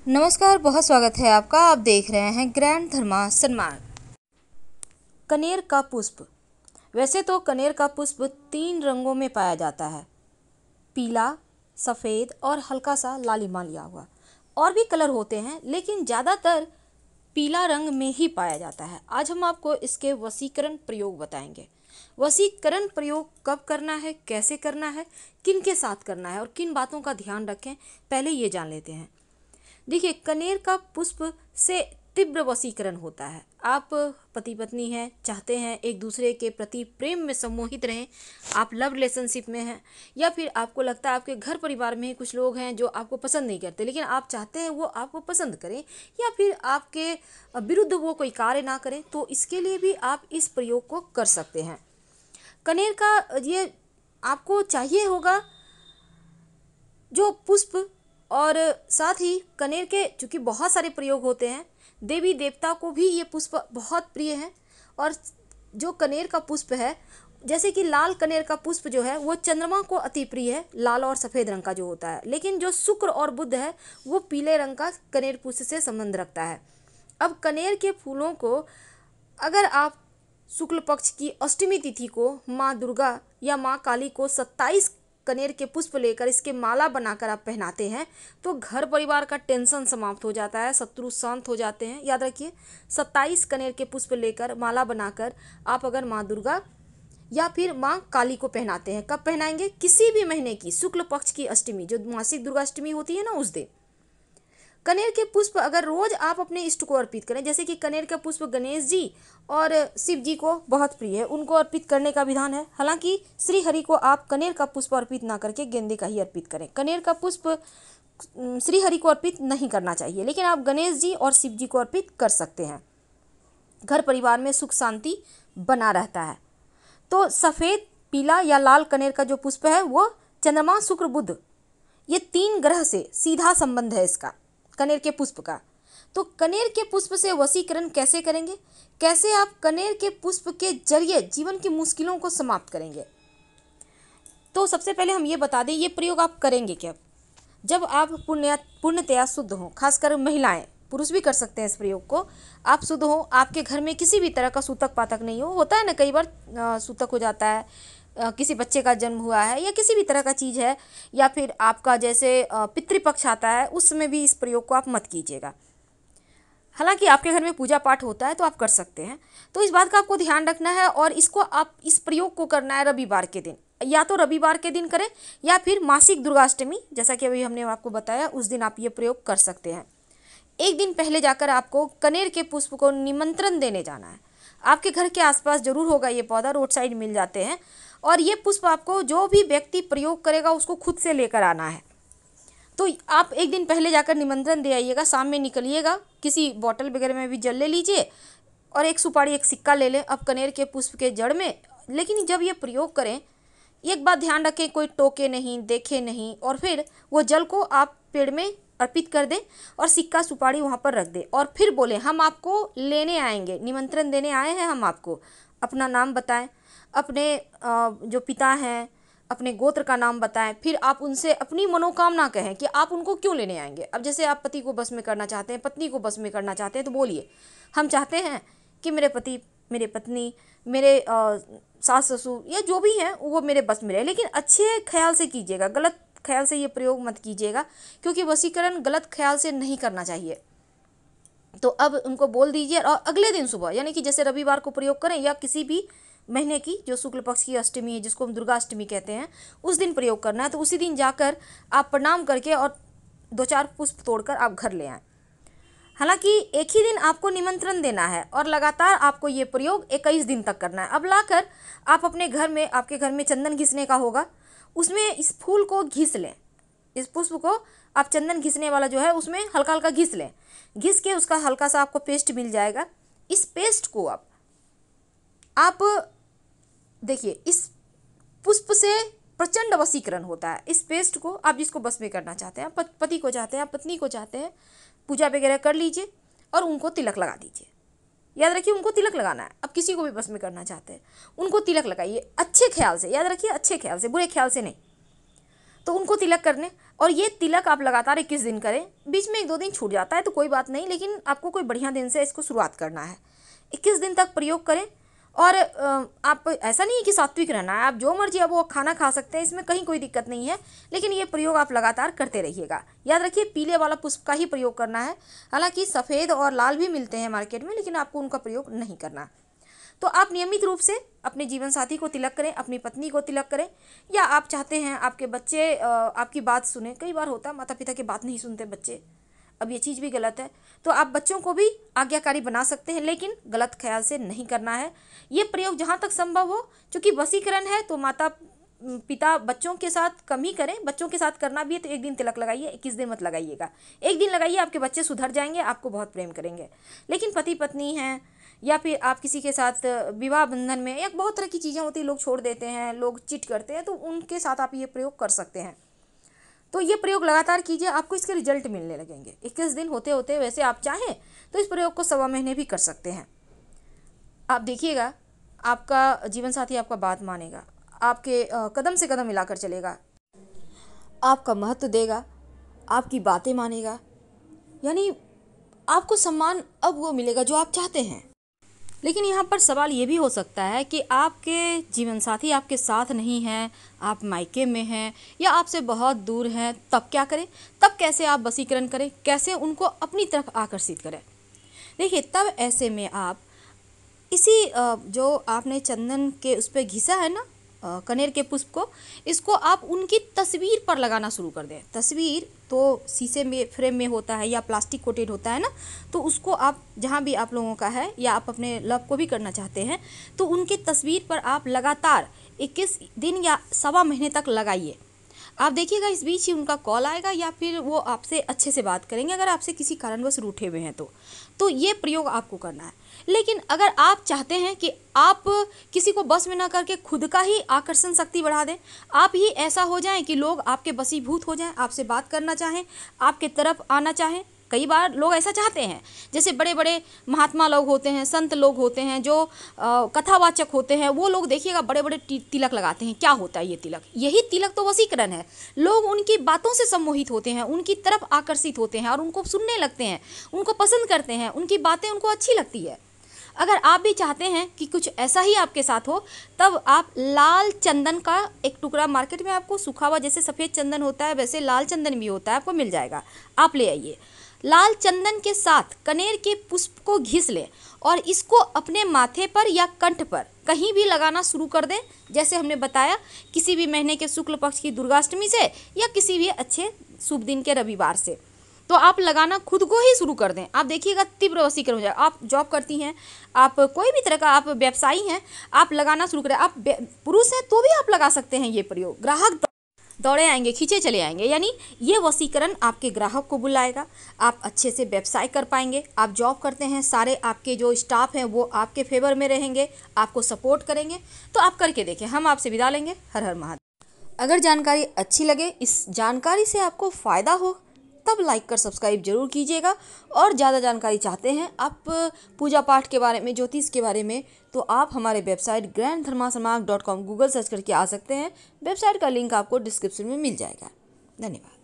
नमस्कार, बहुत स्वागत है आपका। आप देख रहे हैं ग्रैंड धर्मा सन्मार्ग। कनेर का पुष्प। वैसे तो कनेर का पुष्प 3 रंगों में पाया जाता है, पीला, सफ़ेद और हल्का सा लालिमा लिया हुआ। और भी कलर होते हैं लेकिन ज़्यादातर पीला रंग में ही पाया जाता है। आज हम आपको इसके वशीकरण प्रयोग बताएंगे। वशीकरण प्रयोग कब करना है, कैसे करना है, किन के साथ करना है और किन बातों का ध्यान रखें, पहले ये जान लेते हैं। देखिए, कनेर का पुष्प से तीव्र वशीकरण होता है। आप पति पत्नी हैं, चाहते हैं एक दूसरे के प्रति प्रेम में सम्मोहित रहें, आप लव रिलेशनशिप में हैं, या फिर आपको लगता है आपके घर परिवार में कुछ लोग हैं जो आपको पसंद नहीं करते लेकिन आप चाहते हैं वो आपको पसंद करें, या फिर आपके विरुद्ध वो कोई कार्य ना करें, तो इसके लिए भी आप इस प्रयोग को कर सकते हैं। कनेर का ये आपको चाहिए होगा जो पुष्प, और साथ ही कनेर के चूँकि बहुत सारे प्रयोग होते हैं, देवी देवता को भी ये पुष्प बहुत प्रिय है। और जो कनेर का पुष्प है, जैसे कि लाल कनेर का पुष्प जो है वो चंद्रमा को अति प्रिय है, लाल और सफ़ेद रंग का जो होता है, लेकिन जो शुक्र और बुध है वो पीले रंग का कनेर पुष्प से संबंध रखता है। अब कनेर के फूलों को अगर आप शुक्ल पक्ष की अष्टमी तिथि को माँ दुर्गा या माँ काली को 27 कनेर के पुष्प लेकर इसके माला बनाकर आप पहनाते हैं तो घर परिवार का टेंशन समाप्त हो जाता है, शत्रु शांत हो जाते हैं। याद रखिए, 27 कनेर के पुष्प लेकर माला बनाकर आप अगर माँ दुर्गा या फिर माँ काली को पहनाते हैं, कब पहनाएंगे? किसी भी महीने की शुक्ल पक्ष की अष्टमी, जो मासिक दुर्गा अष्टमी होती है ना, उस दिन। कनेर के पुष्प अगर रोज आप अपने इष्ट को अर्पित करें, जैसे कि कनेर का पुष्प गणेश जी और शिव जी को बहुत प्रिय है, उनको अर्पित करने का विधान है। हालांकि श्री हरि को आप कनेर का पुष्प अर्पित ना करके गेंदे का ही अर्पित करें। कनेर का पुष्प श्री हरि को अर्पित नहीं करना चाहिए, लेकिन आप गणेश जी और शिव जी को अर्पित कर सकते हैं। घर परिवार में सुख शांति बना रहता है। तो सफ़ेद, पीला या लाल कनेर का जो पुष्प है वो चंद्रमा, शुक्र, बुध, ये 3 ग्रह से सीधा संबंध है इसका, कनेर के पुष्प का। तो कनेर के पुष्प से वशीकरण कैसे करेंगे, कैसे आप कनेर के पुष्प के जरिए जीवन की मुश्किलों को समाप्त करेंगे? तो सबसे पहले हम ये बता दें, ये प्रयोग आप करेंगे क्या? जब आप पूर्णतया शुद्ध हों, खासकर महिलाएं, पुरुष भी कर सकते हैं इस प्रयोग को। आप शुद्ध हो, आपके घर में किसी भी तरह का सूतक पातक नहीं हो, होता है ना कई बार सूतक हो जाता है, किसी बच्चे का जन्म हुआ है या किसी भी तरह का चीज़ है, या फिर आपका जैसे पितृपक्ष आता है, उस समय भी इस प्रयोग को आप मत कीजिएगा। हालांकि आपके घर में पूजा पाठ होता है तो आप कर सकते हैं। तो इस बात का आपको ध्यान रखना है, और इसको आप इस प्रयोग को करना है रविवार के दिन, या तो रविवार के दिन करें या फिर मासिक दुर्गाष्टमी, जैसा कि अभी हमने आपको बताया, उस दिन आप ये प्रयोग कर सकते हैं। एक दिन पहले जाकर आपको कनेर के पुष्प को निमंत्रण देने जाना है। आपके घर के आसपास जरूर होगा ये पौधा, रोड साइड मिल जाते हैं। और ये पुष्प आपको जो भी व्यक्ति प्रयोग करेगा उसको खुद से लेकर आना है। तो आप एक दिन पहले जाकर निमंत्रण दे आइएगा, शाम में निकलिएगा, किसी बॉटल वगैरह में भी जल ले लीजिए और एक सुपारी, एक सिक्का ले लें अब कनेर के पुष्प के जड़ में। लेकिन जब ये प्रयोग करें, एक बात ध्यान रखें, कोई टोके नहीं, देखे नहीं, और फिर वो जल को आप पेड़ में अर्पित कर दें और सिक्का सुपारी वहाँ पर रख दें, और फिर बोले हम आपको लेने आएंगे, निमंत्रण देने आए हैं हम आपको। अपना नाम बताएं, अपने जो पिता हैं अपने गोत्र का नाम बताएं, फिर आप उनसे अपनी मनोकामना कहें कि आप उनको क्यों लेने आएंगे। अब जैसे आप पति को बस में करना चाहते हैं, पत्नी को बस में करना चाहते हैं, तो बोलिए हम चाहते हैं कि मेरे पति, मेरे पत्नी, मेरे सास ससुर या जो भी हैं वो मेरे बस में रहे। लेकिन अच्छे ख्याल से कीजिएगा, गलत ख्याल से ये प्रयोग मत कीजिएगा, क्योंकि वशीकरण गलत ख्याल से नहीं करना चाहिए। तो अब उनको बोल दीजिए, और अगले दिन सुबह, यानी कि जैसे रविवार को प्रयोग करें या किसी भी महीने की जो शुक्ल पक्ष की अष्टमी है, जिसको हम दुर्गा अष्टमी कहते हैं, उस दिन प्रयोग करना है। तो उसी दिन जाकर आप प्रणाम करके और 2-4 पुष्प तोड़कर आप घर ले आएँ। हालांकि एक ही दिन आपको निमंत्रण देना है और लगातार आपको ये प्रयोग 21 दिन तक करना है। अब लाकर आप अपने घर में, आपके घर में चंदन घिसने का होगा, उसमें इस फूल को घिस लें, इस पुष्प को आप चंदन घिसने वाला जो है उसमें हल्का हल्का घिस लें। घिस के उसका हल्का सा आपको पेस्ट मिल जाएगा। इस पेस्ट को आप देखिए, इस पुष्प से प्रचंड वशीकरण होता है। इस पेस्ट को आप जिसको बस में करना चाहते हैं, पति को चाहते हैं, पत्नी को चाहते हैं, पूजा वगैरह कर लीजिए और उनको तिलक लगा दीजिए। याद रखिए, उनको तिलक लगाना है। अब किसी को भी बस में करना चाहते हैं, उनको तिलक लगाइए अच्छे ख्याल से, याद रखिए अच्छे ख्याल से, बुरे ख्याल से नहीं। तो उनको तिलक करने, और ये तिलक आप लगातार 21 दिन करें। बीच में 1-2 दिन छूट जाता है तो कोई बात नहीं, लेकिन आपको कोई बढ़िया दिन से इसको शुरुआत करना है। 21 दिन तक प्रयोग करें। और आप ऐसा नहीं है कि सात्विक रहना है, आप जो मर्जी आप वो खाना खा सकते हैं, इसमें कहीं कोई दिक्कत नहीं है, लेकिन ये प्रयोग आप लगातार करते रहिएगा। याद रखिए पीले वाला पुष्प का ही प्रयोग करना है। हालांकि सफ़ेद और लाल भी मिलते हैं मार्केट में, लेकिन आपको उनका प्रयोग नहीं करना। तो आप नियमित रूप से अपने जीवन साथी को तिलक करें, अपनी पत्नी को तिलक करें, या आप चाहते हैं आपके बच्चे आपकी बात सुने। कई बार होता है माता पिता की बात नहीं सुनते बच्चे, अब ये चीज़ भी गलत है, तो आप बच्चों को भी आज्ञाकारी बना सकते हैं, लेकिन गलत ख्याल से नहीं करना है। ये प्रयोग जहाँ तक संभव हो, चूँकि वशीकरण है तो माता पिता बच्चों के साथ कम ही करें। बच्चों के साथ करना भी है तो 1 दिन तिलक लगाइए, 21 दिन मत लगाइएगा। 1 दिन लगाइए, आपके बच्चे सुधर जाएंगे, आपको बहुत प्रेम करेंगे। लेकिन पति पत्नी हैं या फिर आप किसी के साथ विवाह बंधन में, या बहुत तरह की चीज़ें होती हैं, लोग छोड़ देते हैं, लोग चिट करते हैं, तो उनके साथ आप ये प्रयोग कर सकते हैं। तो ये प्रयोग लगातार कीजिए, आपको इसके रिजल्ट मिलने लगेंगे। 21 दिन होते होते वैसे आप चाहें तो इस प्रयोग को 1.25 महीने भी कर सकते हैं। आप देखिएगा आपका जीवन साथी आपका बात मानेगा, आपके कदम से कदम मिलाकर चलेगा, आपका महत्व देगा, आपकी बातें मानेगा, यानी आपको सम्मान अब वो मिलेगा जो आप चाहते हैं। लेकिन यहाँ पर सवाल ये भी हो सकता है कि आपके जीवन साथी आपके साथ नहीं हैं, आप मायके में हैं या आपसे बहुत दूर हैं, तब क्या करें? तब कैसे आप वशीकरण करें, कैसे उनको अपनी तरफ आकर्षित करें? देखिए, तब ऐसे में आप इसी जो आपने चंदन के उस पर घिसा है ना, कनेर के पुष्प को, इसको आप उनकी तस्वीर पर लगाना शुरू कर दें। तस्वीर तो शीशे में फ्रेम में होता है या प्लास्टिक कोटेड होता है ना, तो उसको आप जहाँ भी आप लोगों का है या आप अपने लव को भी करना चाहते हैं तो उनकी तस्वीर पर आप लगातार 21 दिन या 1.25 महीने तक लगाइए। आप देखिएगा इस बीच ही उनका कॉल आएगा या फिर वो आपसे अच्छे से बात करेंगे, अगर आपसे किसी कारणवश रूठे हुए हैं तो ये प्रयोग आपको करना है। लेकिन अगर आप चाहते हैं कि आप किसी को बस में ना करके खुद का ही आकर्षण शक्ति बढ़ा दें, आप ही ऐसा हो जाएं कि लोग आपके वशीभूत हो जाएं, आपसे बात करना चाहें, आपके तरफ आना चाहें। कई बार लोग ऐसा चाहते हैं, जैसे बड़े बड़े महात्मा लोग होते हैं, संत लोग होते हैं, जो कथावाचक होते हैं, वो लोग देखिएगा बड़े बड़े तिलक लगाते हैं। क्या होता है ये तिलक? यही तिलक तो वशीकरण है। लोग उनकी बातों से सम्मोहित होते हैं, उनकी तरफ आकर्षित होते हैं और उनको सुनने लगते हैं, उनको पसंद करते हैं, उनकी बातें उनको अच्छी लगती है। अगर आप भी चाहते हैं कि कुछ ऐसा ही आपके साथ हो, तब आप लाल चंदन का एक टुकड़ा, मार्केट में आपको सूखा हुआ जैसे सफ़ेद चंदन होता है वैसे लाल चंदन भी होता है, आपको मिल जाएगा, आप ले आइए। लाल चंदन के साथ कनेर के पुष्प को घिस लें और इसको अपने माथे पर या कंठ पर कहीं भी लगाना शुरू कर दें। जैसे हमने बताया, किसी भी महीने के शुक्ल पक्ष की दुर्गाष्टमी से या किसी भी अच्छे शुभ दिन के रविवार से, तो आप लगाना खुद को ही शुरू कर दें। आप देखिएगा तीव्र वशीकरण हो जाएगा। आप जॉब करती हैं, आप कोई भी तरह का आप व्यवसायी हैं, आप लगाना शुरू करें। आप पुरुष हैं तो भी आप लगा सकते हैं ये प्रयोग। ग्राहक दौड़े आएंगे, खींचे चले आएंगे, यानी ये वशीकरण आपके ग्राहक को बुलाएगा। आप अच्छे से व्यवसाय कर पाएंगे। आप जॉब करते हैं, सारे आपके जो स्टाफ हैं वो आपके फेवर में रहेंगे, आपको सपोर्ट करेंगे। तो आप करके देखें। हम आपसे विदा लेंगे। हर हर महादेव। अगर जानकारी अच्छी लगे, इस जानकारी से आपको फ़ायदा हो, तब लाइक कर सब्सक्राइब जरूर कीजिएगा। और ज़्यादा जानकारी चाहते हैं आप पूजा पाठ के बारे में, ज्योतिष के बारे में, तो आप हमारे वेबसाइट grandthermasamag.com गूगल सर्च करके आ सकते हैं। वेबसाइट का लिंक आपको डिस्क्रिप्शन में मिल जाएगा। धन्यवाद।